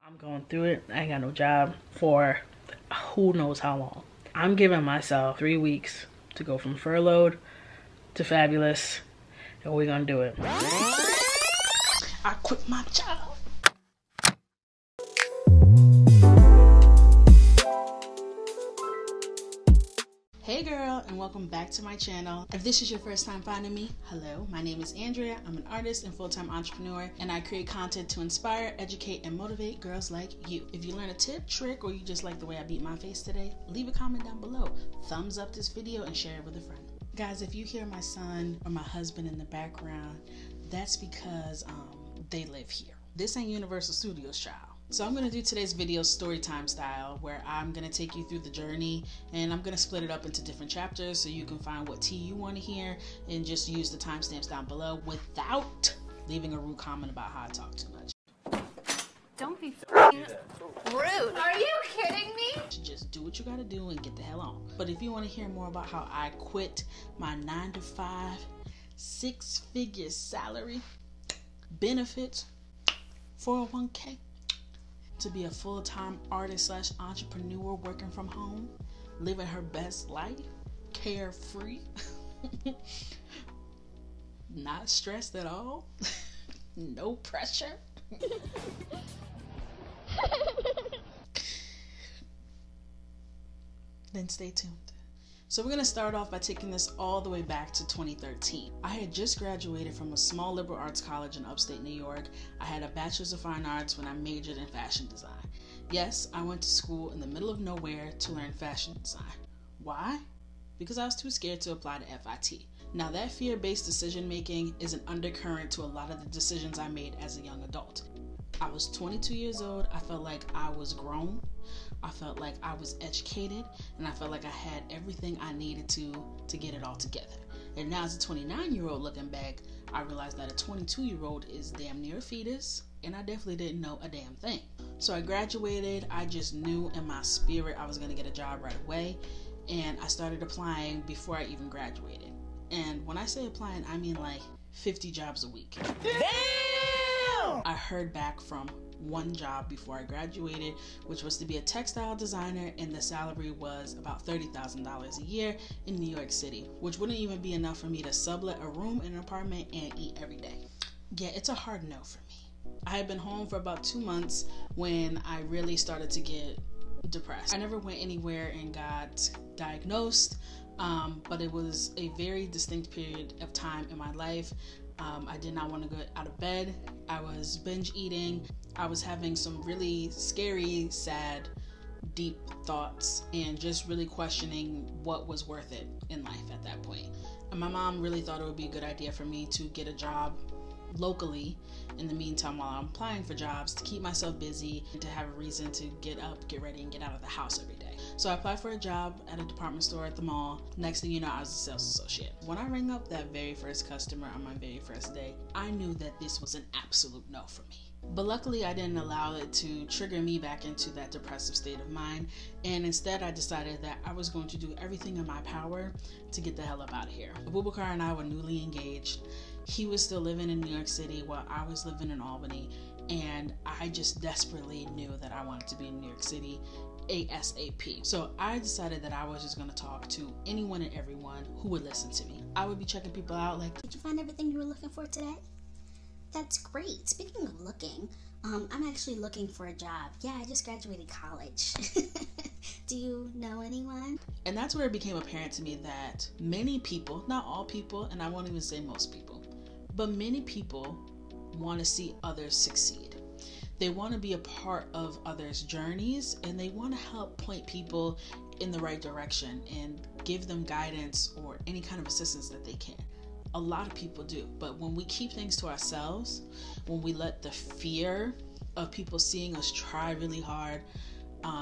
I'm going through it. I ain't got no job for who knows how long. I'm giving myself 3 weeks to go from furloughed to fabulous, and we're gonna do it. I quit my job. Hey girl, and welcome back to my channel. If this is your first time finding me, hello, my name is Andrea. I'm an artist and full-time entrepreneur, and I create content to inspire, educate, and motivate girls like you. If you learn a tip, trick, or you just like the way I beat my face today, leave a comment down below. Thumbs up this video and share it with a friend. Guys, if you hear my son or my husband in the background, that's because they live here. This ain't Universal Studios, child. So I'm going to do today's video story time style, where I'm going to take you through the journey, and I'm going to split it up into different chapters so you can find what tea you want to hear and just use the timestamps down below without leaving a rude comment about how I talk too much. Don't be rude. Are you kidding me? Just do what you got to do and get the hell on. But if you want to hear more about how I quit my 9-to-5, 6-figure salary, benefits, 401k, to be a full-time artist / entrepreneur working from home, living her best life, carefree, not stressed at all, no pressure. Then stay tuned. So we're going to start off by taking this all the way back to 2013. I had just graduated from a small liberal arts college in upstate New York. I had a bachelor's of fine arts when I majored in fashion design. Yes, I went to school in the middle of nowhere to learn fashion design. Why? Because I was too scared to apply to FIT. Now that fear-based decision making is an undercurrent to a lot of the decisions I made as a young adult. I was 22 years old. I felt like I was grown. I felt like I was educated, and I felt like I had everything I needed to get it all together. And now as a 29-year-old looking back, I realized that a 22-year-old is damn near a fetus, and I definitely didn't know a damn thing. So I graduated. I just knew in my spirit I was going to get a job right away, and I started applying before I even graduated. And when I say applying, I mean like 50 jobs a week. Damn! I heard back from one job before I graduated, which was to be a textile designer, and the salary was about $30,000 a year in New York City, which wouldn't even be enough for me to sublet a room in an apartment and eat every day. Yeah, it's a hard no for me. I had been home for about 2 months when I really started to get depressed. I never went anywhere and got diagnosed, but it was a very distinct period of time in my life. I did not want to get out of bed. I was binge eating. I was having some really scary, sad, deep thoughts, and just really questioning what was worth it in life at that point. And my mom really thought it would be a good idea for me to get a job locally in the meantime while I'm applying for jobs, to keep myself busy and to have a reason to get up, get ready, and get out of the house every day. So I applied for a job at a department store at the mall. Next thing you know, I was a sales associate. When I rang up that very first customer on my very first day, I knew that this was an absolute no for me. But luckily, I didn't allow it to trigger me back into that depressive state of mind, and instead I decided that I was going to do everything in my power to get the hell up out of here. Abubakar and I were newly engaged. He was still living in New York City while I was living in Albany, and I just desperately knew that I wanted to be in New York City ASAP. So I decided that I was just going to talk to anyone and everyone who would listen to me. I would be checking people out like, did you find everything you were looking for today? That's great. Speaking of looking, I'm actually looking for a job. Yeah, I just graduated college. Do you know anyone? And that's where it became apparent to me that many people, not all people, and I won't even say most people, but many people want to see others succeed. They want to be a part of others' journeys, and they want to help point people in the right direction and give them guidance or any kind of assistance that they can. A lot of people do, but when we keep things to ourselves, when we let the fear of people seeing us try really hard,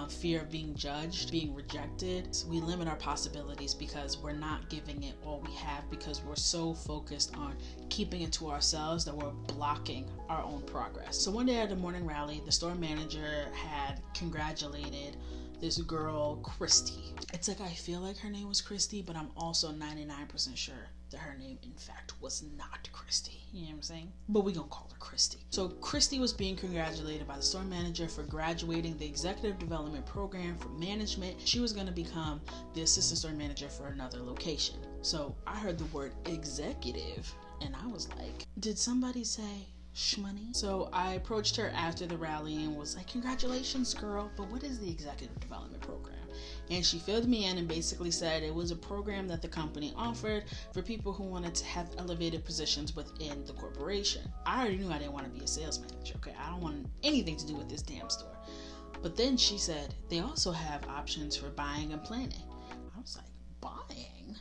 fear of being judged, being rejected, we limit our possibilities because we're not giving it all we have, because we're so focused on keeping it to ourselves that we're blocking our own progress. So one day at a morning rally, the store manager had congratulated this girl, Christy. It's like I feel like her name was Christy, but I'm also 99% sure that her name in fact was not Christy. You know what I'm saying? But we gonna call her Christy. So Christy was being congratulated by the store manager for graduating the executive development program for management. She was gonna become the assistant store manager for another location. So I heard the word executive and I was like, did somebody say shmoney? So I approached her after the rally and was like, congratulations girl, but what is the executive development program? And she filled me in and basically said it was a program that the company offered for people who wanted to have elevated positions within the corporation. I already knew I didn't want to be a sales manager, okay? I don't want anything to do with this damn store. But then she said they also have options for buying and planning. I was like, buying?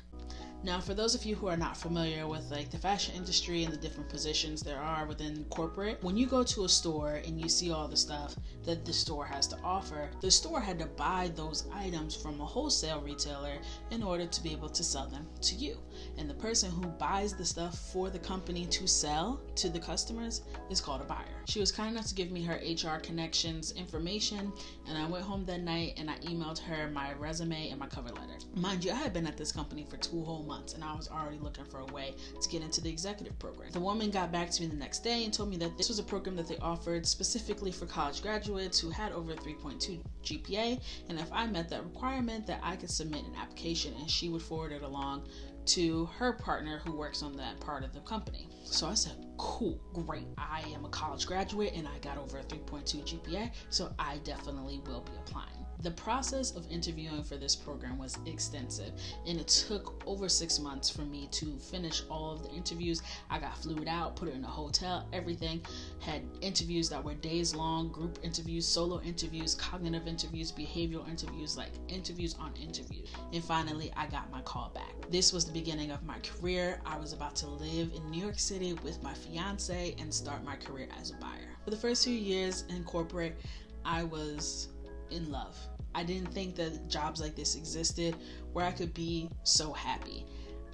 Now, for those of you who are not familiar with like the fashion industry and the different positions there are within corporate, when you go to a store and you see all the stuff that the store has to offer, the store had to buy those items from a wholesale retailer in order to be able to sell them to you. And the person who buys the stuff for the company to sell to the customers is called a buyer. She was kind enough to give me her HR connections information, and I went home that night and I emailed her my resume and my cover letter. Mind you, I had been at this company for 2 whole months and I was already looking for a way to get into the executive program. The woman got back to me the next day and told me that this was a program that they offered specifically for college graduates who had over 3.2 GPA, and if I met that requirement that I could submit an application and she would forward it along to her partner who works on that part of the company. So I said, cool, great. I am a college graduate and I got over a 3.2 GPA, so I definitely will be applying. The process of interviewing for this program was extensive, and it took over 6 months for me to finish all of the interviews. I got flued out, put in a hotel, everything. Had interviews that were days long, group interviews, solo interviews, cognitive interviews, behavioral interviews, like interviews on interviews. And finally, I got my call back. This was the beginning of my career. I was about to live in New York City with my fiance and start my career as a buyer. For the first few years in corporate, I was in love. I didn't think that jobs like this existed where I could be so happy.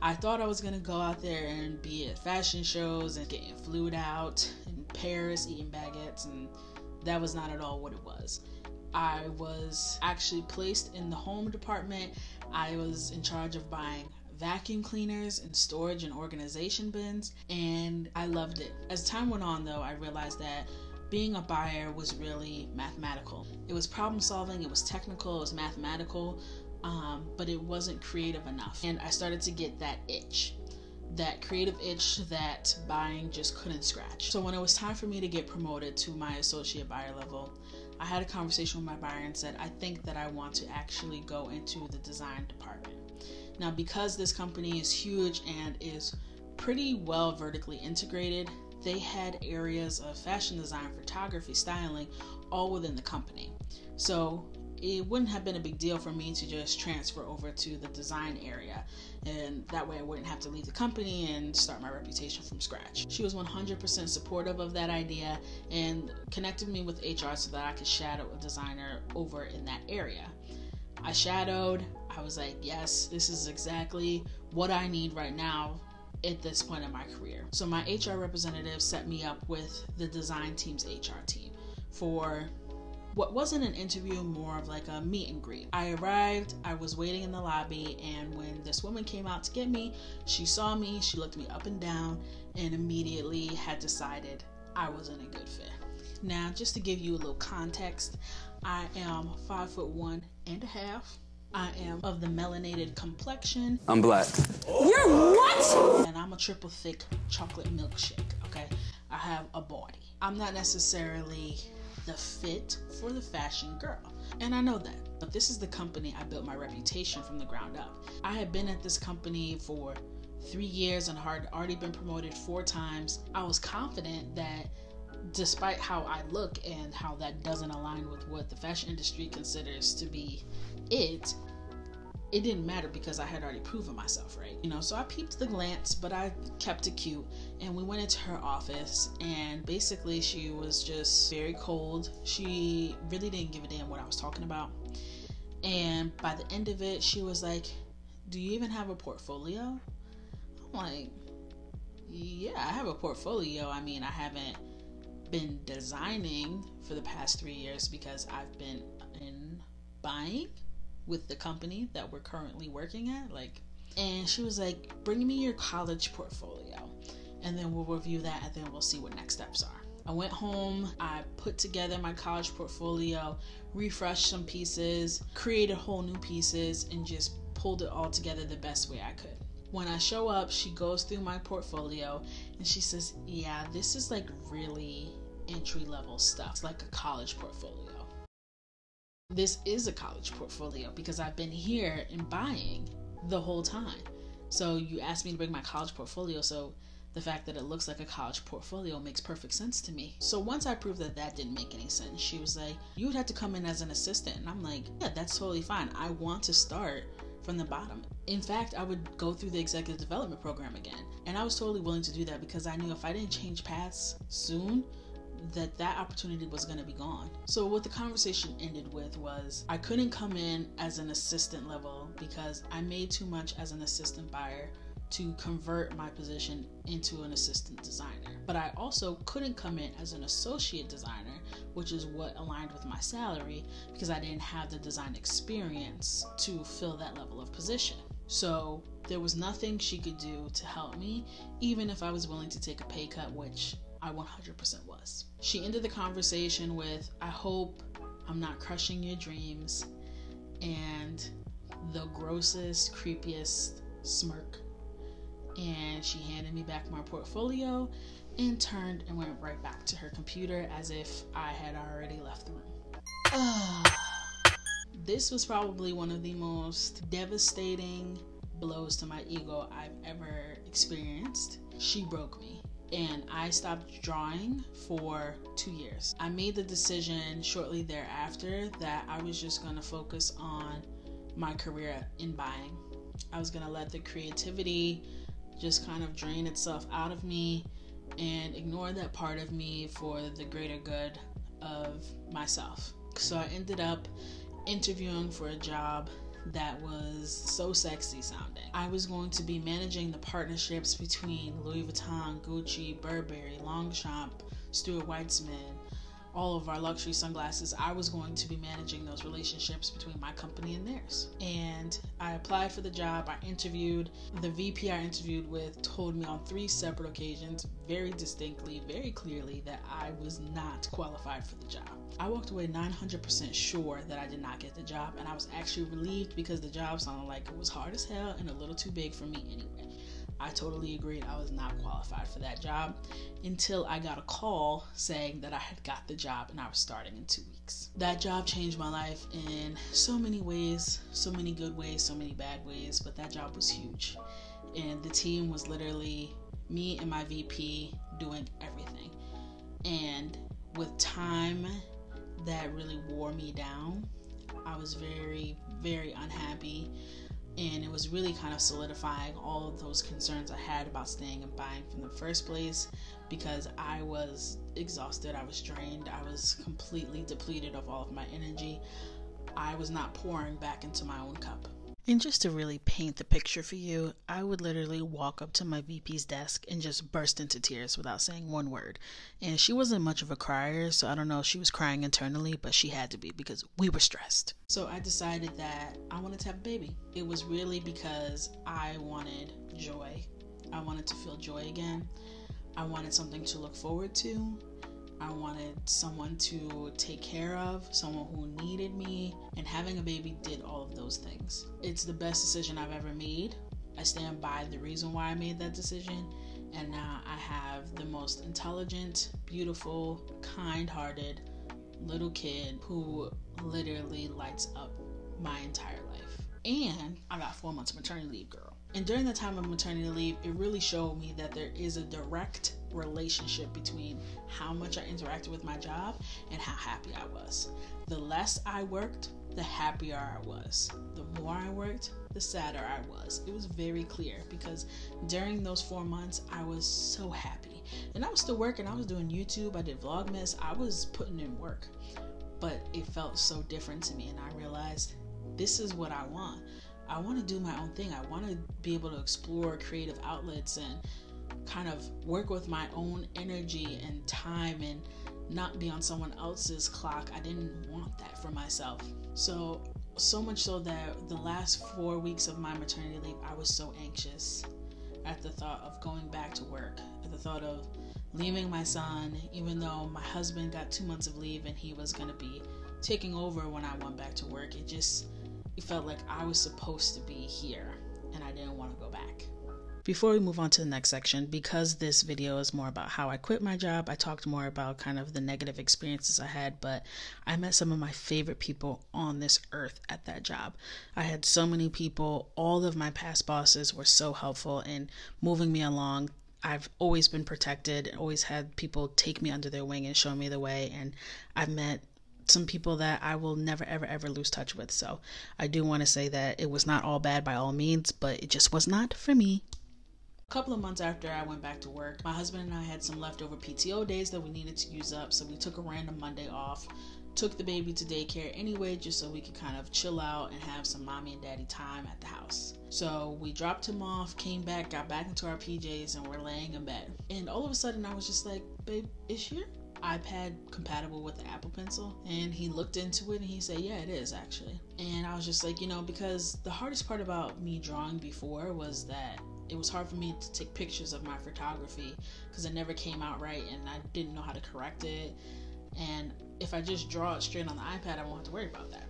I thought I was going to go out there and be at fashion shows and getting flued out in Paris eating baguettes, and that was not at all what it was. I was actually placed in the home department. I was in charge of buying vacuum cleaners and storage and organization bins, and I loved it. As time went on though, I realized that being a buyer was really mathematical. It was problem solving, it was technical, it was mathematical, but it wasn't creative enough. And I started to get that itch, that creative itch that buying just couldn't scratch. So when it was time for me to get promoted to my associate buyer level, I had a conversation with my buyer and said, I think that I want to actually go into the design department. Now, because this company is huge and is pretty well vertically integrated, they had areas of fashion design, photography, styling, all within the company. So it wouldn't have been a big deal for me to just transfer over to the design area. And that way I wouldn't have to leave the company and start my reputation from scratch. She was 100% supportive of that idea and connected me with HR so that I could shadow a designer over in that area. I shadowed. I was like, yes, this is exactly what I need right now at this point in my career. So my HR representative set me up with the design team's HR team for what wasn't an interview, more of like a meet and greet. I arrived, I was waiting in the lobby, and when this woman came out to get me, she saw me, she looked me up and down, and immediately had decided I wasn't a good fit. Now, just to give you a little context, I am 5'1.5". I am of the melanated complexion. I'm black. You're what? And I'm a triple thick chocolate milkshake, okay? I have a body. I'm not necessarily the fit for the fashion girl, and I know that. But this is the company I built my reputation from the ground up. I had been at this company for 3 years and had already been promoted 4 times. I was confident that despite how I look and how that doesn't align with what the fashion industry considers to be it didn't matter because I had already proven myself, right? So I peeped the glance, but I kept it cute. And we went into her office, and basically she was just very cold. She really didn't give a damn what I was talking about. And by the end of it, she was like, do you even have a portfolio? I'm like, yeah, I have a portfolio. I mean, I haven't been designing for the past 3 years because I've been in buying with the company that we're currently working at. Like, And she was like, bring me your college portfolio and then we'll review that and then we'll see what next steps are. I went home, I put together my college portfolio, refreshed some pieces, created whole new pieces, and just pulled it all together the best way I could. When I show up, she goes through my portfolio and she says, yeah, this is like really entry-level stuff. It's like a college portfolio. This is a college portfolio because I've been here and buying the whole time. So you asked me to bring my college portfolio, so the fact that it looks like a college portfolio makes perfect sense to me. So once I proved that that didn't make any sense, she was like, you would have to come in as an assistant. And I'm like, yeah, that's totally fine. I want to start from the bottom. In fact, I would go through the executive development program again. And I was totally willing to do that because I knew if I didn't change paths soon, that opportunity was going to be gone. So what the conversation ended with was I couldn't come in as an assistant level because I made too much as an assistant buyer to convert my position into an assistant designer. But I also couldn't come in as an associate designer, which is what aligned with my salary, because I didn't have the design experience to fill that level of position. So there was nothing she could do to help me, even if I was willing to take a pay cut, which I 100% was. She ended the conversation with, I hope I'm not crushing your dreams, and the grossest, creepiest smirk. And she handed me back my portfolio and turned and went right back to her computer as if I had already left the room. This was probably one of the most devastating blows to my ego I've ever experienced. She broke me and I stopped drawing for 2 years. I made the decision shortly thereafter that I was just going to focus on my career in buying. I was going to let the creativity just kind of drain itself out of me and ignore that part of me for the greater good of myself. So I ended up interviewing for a job that was so sexy sounding. I was going to be managing the partnerships between Louis Vuitton, Gucci, Burberry, Longchamp, Stuart Weitzman, all of our luxury sunglasses. I was going to be managing those relationships between my company and theirs. And I applied for the job. I interviewed. The VP I interviewed with told me on 3 separate occasions, very distinctly, very clearly, that I was not qualified for the job. I walked away 900% sure that I did not get the job, and I was actually relieved because the job sounded like it was hard as hell and a little too big for me anyway. I totally agreed I was not qualified for that job until I got a call saying that I had got the job and I was starting in 2 weeks. That job changed my life in so many ways, so many good ways, so many bad ways, but that job was huge. And the team was literally me and my VP doing everything. And with time, that really wore me down. I was very, very unhappy. And it was really kind of solidifying all of those concerns I had about staying and buying from the first place, because I was exhausted, I was drained, I was completely depleted of all of my energy. I was not pouring back into my own cup. And just to really paint the picture for you, I would literally walk up to my VP's desk and just burst into tears without saying one word. And she wasn't much of a crier, so I don't know if she was crying internally, but she had to be because we were stressed. So I decided that I wanted to have a baby. It was really because I wanted joy. I wanted to feel joy again. I wanted something to look forward to. I wanted someone to take care of, someone who needed me, and having a baby did all of those things. It's the best decision I've ever made. I stand by the reason why I made that decision, and now I have the most intelligent, beautiful, kind-hearted little kid who literally lights up my entire life. And I got 4 months of maternity leave, girl. And during the time of maternity leave, it really showed me that there is a direct relationship between how much I interacted with my job and how happy I was. The less I worked, the happier I was. The more I worked, the sadder I was. It was very clear because during those 4 months, I was so happy. And I was still working. I was doing YouTube. I did Vlogmas. I was putting in work. But it felt so different to me. And I realized this is what I want. I want to do my own thing. I want to be able to explore creative outlets and kind of work with my own energy and time and not be on someone else's clock. I didn't want that for myself. So So much so that the last 4 weeks of my maternity leave, I was so anxious at the thought of going back to work, at the thought of leaving my son, even though my husband got 2 months of leave and he was going to be taking over when I went back to work. It felt like I was supposed to be here and I didn't want to go back. Before we move on to the next section, because this video is more about how I quit my job, I talked more about kind of the negative experiences I had, but I met some of my favorite people on this earth at that job. I had so many people. All of my past bosses were so helpful in moving me along. I've always been protected, always had people take me under their wing and show me the way, and I've met some people that I will never, ever, ever lose touch with. So I do want to say that it was not all bad by all means, but it just was not for me. A couple of months after I went back to work, my husband and I had some leftover PTO days that we needed to use up, so we took a random Monday off, took the baby to daycare anyway, just so we could kind of chill out and have some mommy and daddy time at the house. So we dropped him off, came back, got back into our PJs, and we're laying in bed. And all of a sudden I was just like, babe, is your iPad compatible with the Apple Pencil? And he looked into it and he said, yeah, it is actually. And I was just like, because the hardest part about me drawing before was that it was hard for me to take pictures of my photography because it never came out right and I didn't know how to correct it. And if I just draw it straight on the iPad, I won't have to worry about that.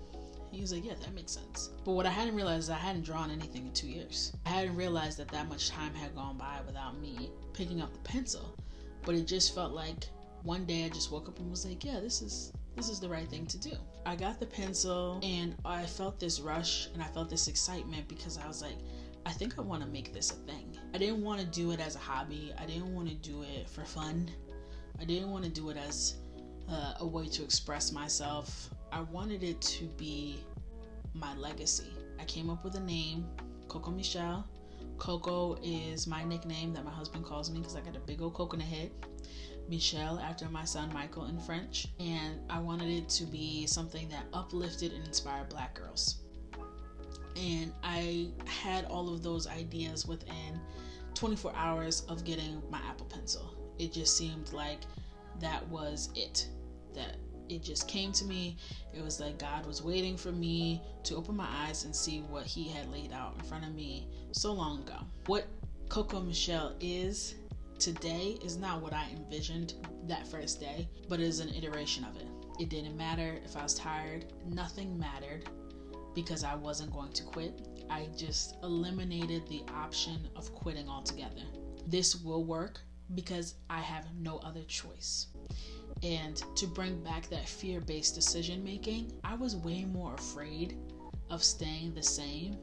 He was like, yeah, that makes sense. But what I hadn't realized is I hadn't drawn anything in 2 years. I hadn't realized that much time had gone by without me picking up the pencil. But it just felt like one day I just woke up and was like, yeah, this is the right thing to do. I got the pencil and I felt this rush and I felt this excitement because I was like, I think I want to make this a thing. I didn't want to do it as a hobby. I didn't want to do it for fun. I didn't want to do it as a way to express myself. I wanted it to be my legacy. I came up with a name, Coco Michele. Coco is my nickname that my husband calls me because I got a big old coconut head. Michele after my son Michael in French. And I wanted it to be something that uplifted and inspired Black girls. And I had all of those ideas within 24 hours of getting my Apple Pencil. It just seemed like that was it. That it just came to me. It was like God was waiting for me to open my eyes and see what he had laid out in front of me so long ago. What Coco Michele is today is not what I envisioned that first day, but it is an iteration of it. It didn't matter if I was tired. Nothing mattered. Because I wasn't going to quit. I just eliminated the option of quitting altogether. This will work because I have no other choice. And to bring back that fear-based decision making, I was way more afraid of staying the same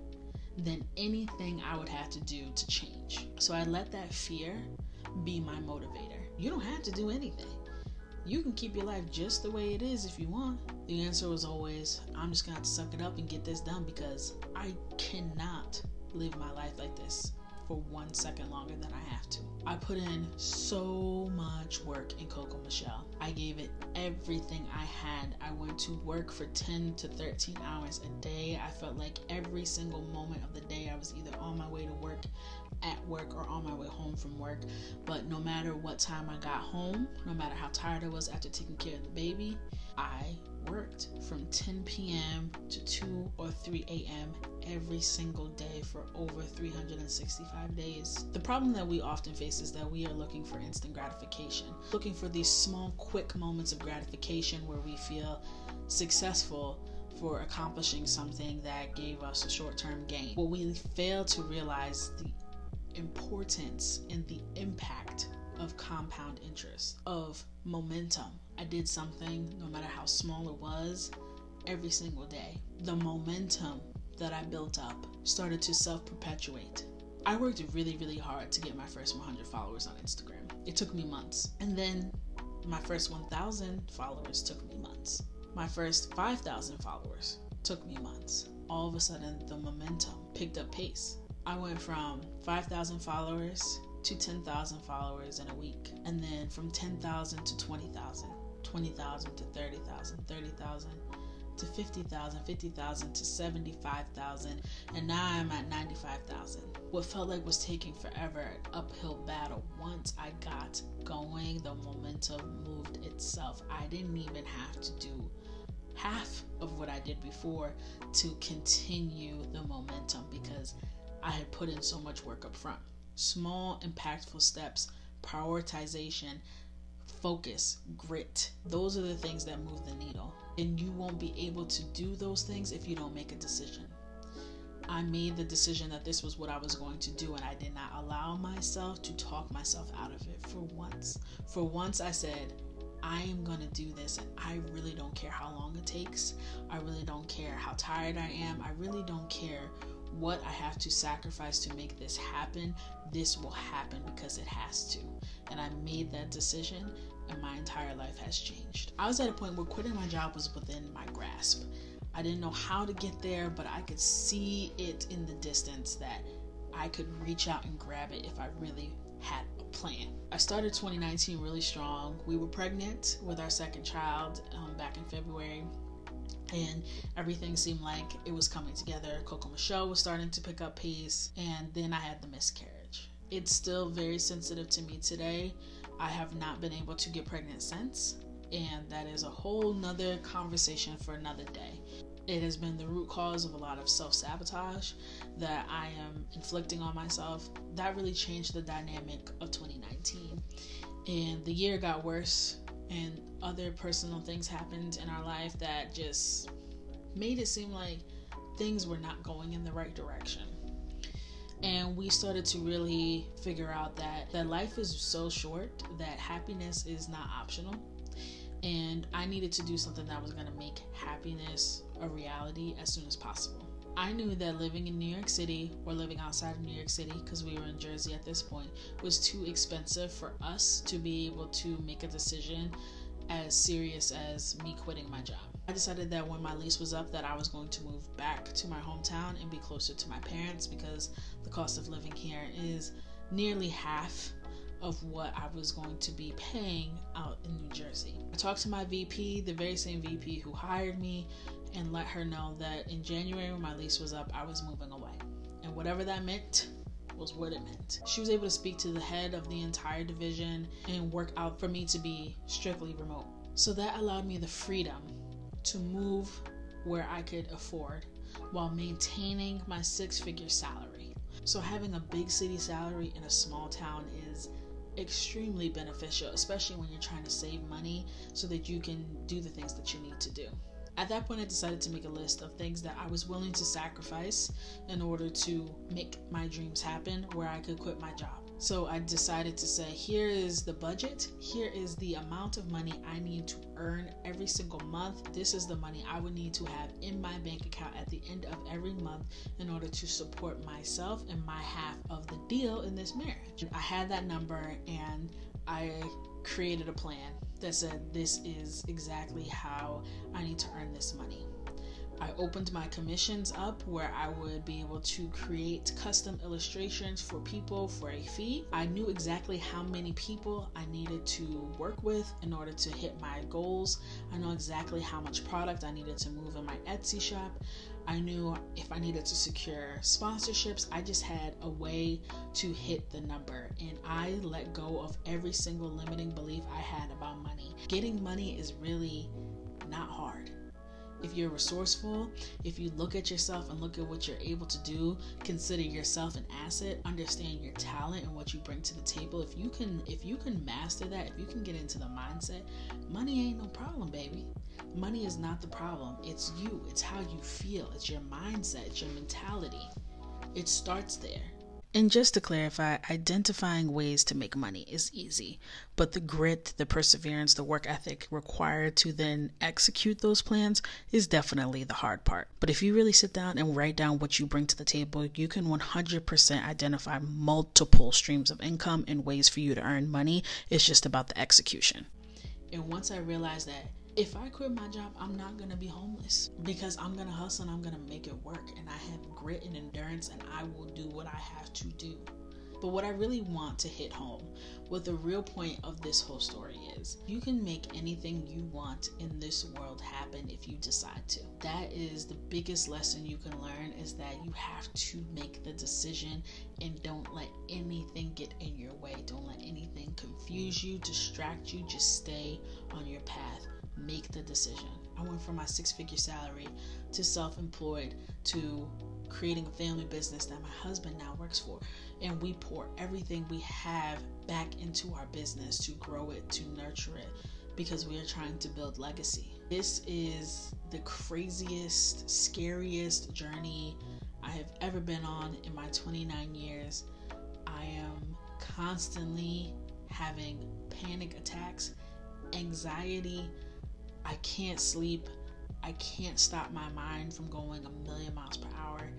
than anything I would have to do to change. So I let that fear be my motivator. You don't have to do anything. You can keep your life just the way it is if you want. The answer was always, I'm just gonna have to suck it up and get this done because I cannot live my life like this for 1 second longer than I have to. I put in so much work in Coco Michele. I gave it everything I had. I went to work for 10 to 13 hours a day. I felt like every single moment of the day I was either on my way to work, at work, or on my way home from work. But no matter what time I got home, no matter how tired I was after taking care of the baby, I worked from 10 p.m. to 2 or 3 a.m. every single day for over 365 days. The problem that we often face is that we are looking for instant gratification, looking for these small, quick moments of gratification where we feel successful for accomplishing something that gave us a short-term gain. What we fail to realize the importance and the impact of compound interest, of momentum. I did something, no matter how small it was, every single day. The momentum that I built up started to self-perpetuate. I worked really, really hard to get my first 100 followers on Instagram. It took me months. And then my first 1,000 followers took me months. My first 5,000 followers took me months. All of a sudden, the momentum picked up pace. I went from 5,000 followers to 10,000 followers in a week. And then from 10,000 to 20,000, 20,000 to 30,000, 30,000 to 50,000, 50,000 to 75,000, and now I'm at 95,000. What felt like was taking forever, an uphill battle. Once I got going, the momentum moved itself. I didn't even have to do half of what I did before to continue the momentum because I had put in so much work up front. Small, impactful steps, prioritization, focus, grit. Those are the things that move the needle. And you won't be able to do those things if you don't make a decision. I made the decision that this was what I was going to do, and I did not allow myself to talk myself out of it for once. For once, I said, I am going to do this, and I really don't care how long it takes. I really don't care how tired I am. I really don't care what I have to sacrifice to make this happen. This will happen because it has to. And I made that decision, and my entire life has changed. I was at a point where quitting my job was within my grasp. I didn't know how to get there, but I could see it in the distance that I could reach out and grab it if I really had a plan. I started 2019 really strong. We were pregnant with our second child back in February, and everything seemed like it was coming together. Coco Michele was starting to pick up pace, and then I had the miscarriage. It's still very sensitive to me today. I have not been able to get pregnant since, and that is a whole nother conversation for another day. It has been the root cause of a lot of self-sabotage that I am inflicting on myself. That really changed the dynamic of 2019. And the year got worse, and other personal things happened in our life that just made it seem like things were not going in the right direction. And we started to really figure out that life is so short that happiness is not optional. And I needed to do something that was going to make happiness a reality as soon as possible. I knew that living in New York City or living outside of New York City, because we were in Jersey at this point, was too expensive for us to be able to make a decision as serious as me quitting my job. I decided that when my lease was up that I was going to move back to my hometown and be closer to my parents because the cost of living here is nearly half of what I was going to be paying out in New Jersey. I talked to my VP, the very same VP who hired me, and let her know that in January when my lease was up, I was moving away. And whatever that meant was what it meant. She was able to speak to the head of the entire division and work out for me to be strictly remote. So that allowed me the freedom to move where I could afford while maintaining my 6-figure salary. So having a big city salary in a small town is extremely beneficial, especially when you're trying to save money so that you can do the things that you need to do. At that point, I decided to make a list of things that I was willing to sacrifice in order to make my dreams happen where I could quit my job. So I decided to say, here is the budget. Here is the amount of money I need to earn every single month. This is the money I would need to have in my bank account at the end of every month in order to support myself and my half of the deal in this marriage. I had that number and I created a plan that said this is exactly how I need to earn this money. I opened my commissions up where I would be able to create custom illustrations for people for a fee. I knew exactly how many people I needed to work with in order to hit my goals. I know exactly how much product I needed to move in my Etsy shop. I knew if I needed to secure sponsorships, I just had a way to hit the number, and I let go of every single limiting belief I had about money. Getting money is really not hard. If you're resourceful, if you look at yourself and look at what you're able to do, consider yourself an asset, understand your talent and what you bring to the table. If you can master that, if you can get into the mindset, money ain't no problem, baby. Money is not the problem. It's you. It's how you feel. It's your mindset. It's your mentality. It starts there. And just to clarify, identifying ways to make money is easy, but the grit, the perseverance, the work ethic required to then execute those plans is definitely the hard part. But if you really sit down and write down what you bring to the table, you can 100% identify multiple streams of income and ways for you to earn money. It's just about the execution. And once I realized that if I quit my job, I'm not going to be homeless because I'm going to hustle and I'm going to make it work. And I have grit and endurance and I will do what I have to do. But what I really want to hit home, what the real point of this whole story is, you can make anything you want in this world happen if you decide to. That is the biggest lesson you can learn, is that you have to make the decision and don't let anything get in your way. Don't let anything confuse you, distract you. Just stay on your path. make the decision. I went from my 6-figure salary to self-employed to creating a family business that my husband now works for. And we pour everything we have back into our business to grow it, to nurture it, because we are trying to build legacy. This is the craziest, scariest journey I have ever been on in my 29 years. I am constantly having panic attacks, anxiety. I can't sleep. I can't stop my mind from going 1,000,000 miles per hour.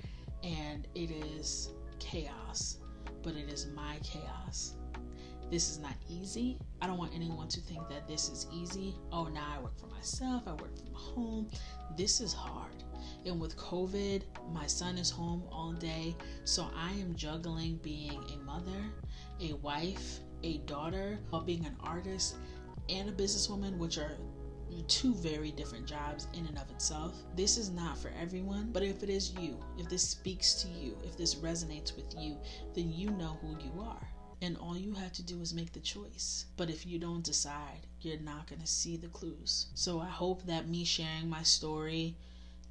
And it is chaos, but it is my chaos. This is not easy. I don't want anyone to think that this is easy. Oh, now I work for myself. I work from home. This is hard. And with COVID, my son is home all day. So I am juggling being a mother, a wife, a daughter, while being an artist and a businesswoman, which are two very different jobs in and of itself. This is not for everyone, but if it is you, if this speaks to you, if this resonates with you, then you know who you are. And all you have to do is make the choice. But if you don't decide, you're not going to see the clues. So I hope that me sharing my story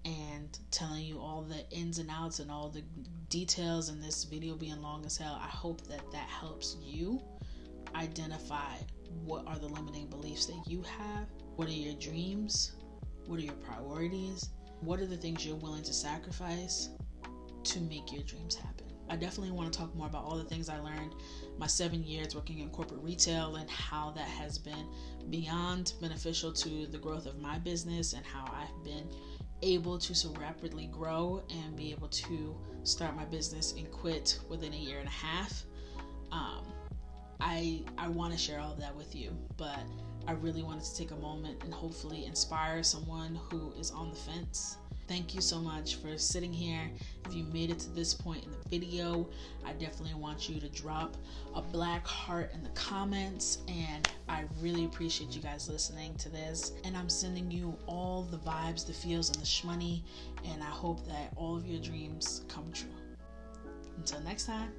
and telling you all the ins and outs and all the details in this video being long as hell, I hope that that helps you identify what are the limiting beliefs that you have. What are your dreams? What are your priorities? What are the things you're willing to sacrifice to make your dreams happen? I definitely want to talk more about all the things I learned my 7 years working in corporate retail and how that has been beyond beneficial to the growth of my business and how I've been able to so rapidly grow and be able to start my business and quit within 1.5 years. I want to share all of that with you, but I really wanted to take a moment and hopefully inspire someone who is on the fence. Thank you so much for sitting here. If you made it to this point in the video, I definitely want you to drop a black heart in the comments, and I really appreciate you guys listening to this. And I'm sending you all the vibes, the feels, and the shmoney, and I hope that all of your dreams come true. Until next time.